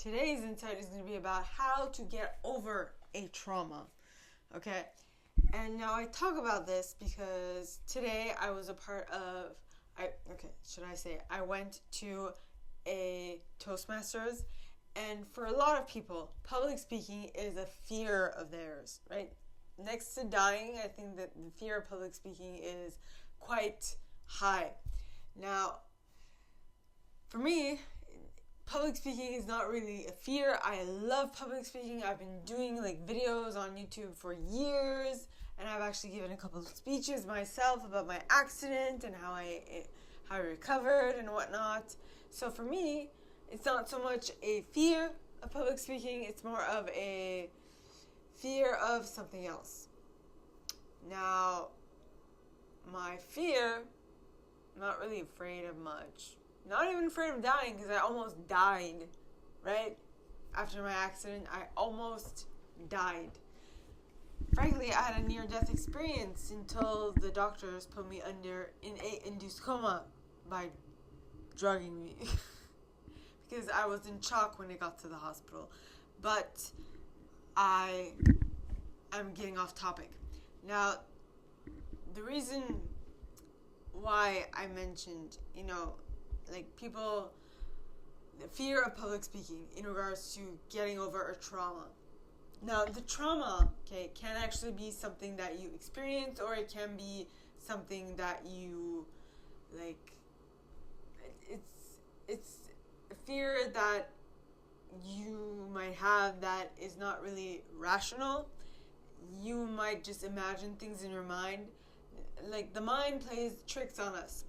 Today's insight is going to be about how to get over a trauma. Okay? And now I talk about this because today I was a part of, I went to a Toastmasters, and for a lot of people, public speaking is a fear of theirs, right? Next to dying, I think that the fear of public speaking is quite high. Now, for me, public speaking is not really a fear. I love public speaking. I've been doing videos on YouTube for years, and I've actually given a couple of speeches myself about my accident and how I recovered and whatnot. So for me, it's not so much a fear of public speaking, it's more of a fear of something else. Now, my fear, I'm not really afraid of much. Not even afraid of dying, because I almost died, right? After my accident, I almost died. Frankly, I had a near-death experience until the doctors put me under an induced coma by drugging me. Because I was in shock when I got to the hospital. But I'm getting off topic. Now, the reason why I mentioned, people, the fear of public speaking in regards to getting over a trauma. Now, the trauma, can actually be something that you experience, or it can be something that you, it's a fear that you might have that is not really rational. You might just imagine things in your mind. The mind plays tricks on us,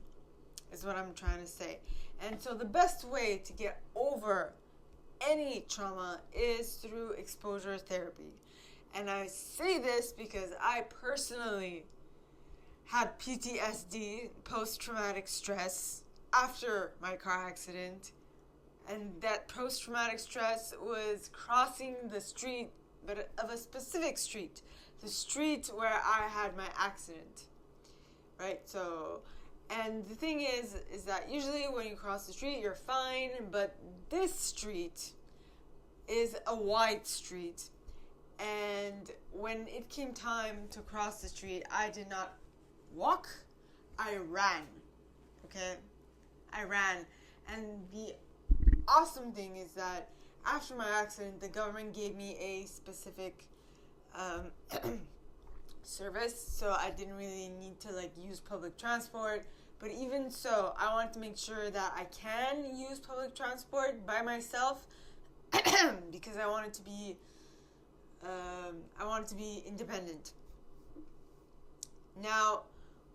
is what I'm trying to say. And so the best way to get over any trauma is through exposure therapy. And I say this because I personally had PTSD, post-traumatic stress, after my car accident. And that post-traumatic stress was crossing the street, but of a specific street. The street where I had my accident. Right? So, and the thing is that usually when you cross the street, you're fine. But this street is a wide street. And when it came time to cross the street, I did not walk. I ran. Okay? I ran. And the awesome thing is that after my accident, the government gave me a specific service, so I didn't really need to use public transport. But even so, I wanted to make sure that I can use public transport by myself because I wanted to be independent. Now,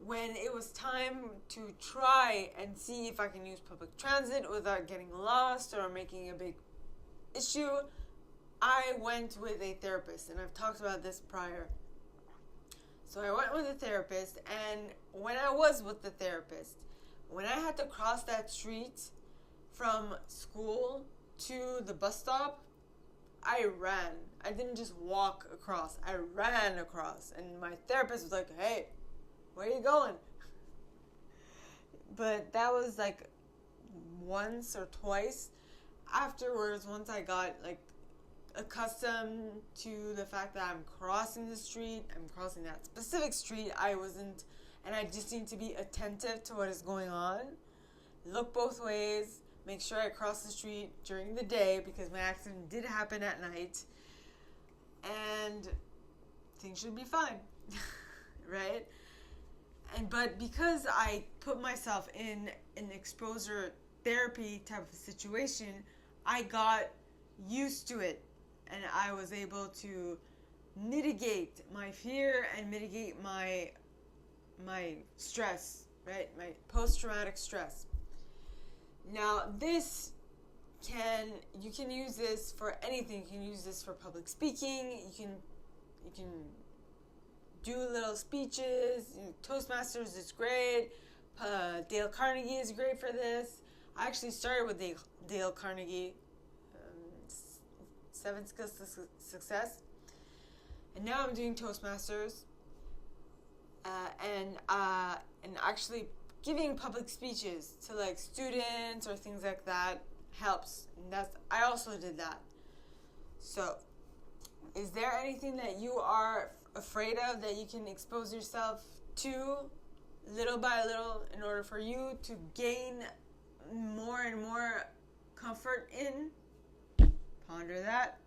when it was time to try and see if I can use public transit without getting lost or making a big issue, I went with a therapist, and I've talked about this prior. So I went with a therapist, and when I was with the therapist, when I had to cross that street from school to the bus stop, I ran. I didn't just walk across. I ran across. And my therapist was like, "Hey, where are you going?" But that was once or twice. Afterwards, once I got accustomed to the fact that I'm crossing the street, I'm crossing that specific street, and I just need to be attentive to what is going on. Look both ways, make sure I cross the street during the day because my accident did happen at night, and things should be fine, right? But because I put myself in an exposure therapy type of situation, I got used to it, and I was able to mitigate my fear and mitigate my stress, right? My post-traumatic stress. Now, you can use this for anything. You can use this for public speaking. You can do little speeches. Toastmasters is great. Dale Carnegie is great for this. I actually started with Dale Carnegie, 7 Skills to Success, and now I'm doing Toastmasters, and actually giving public speeches to students or things like that helps. And I also did that. So, is there anything that you are afraid of that you can expose yourself to little by little in order for you to gain more and more comfort in? Ponder that.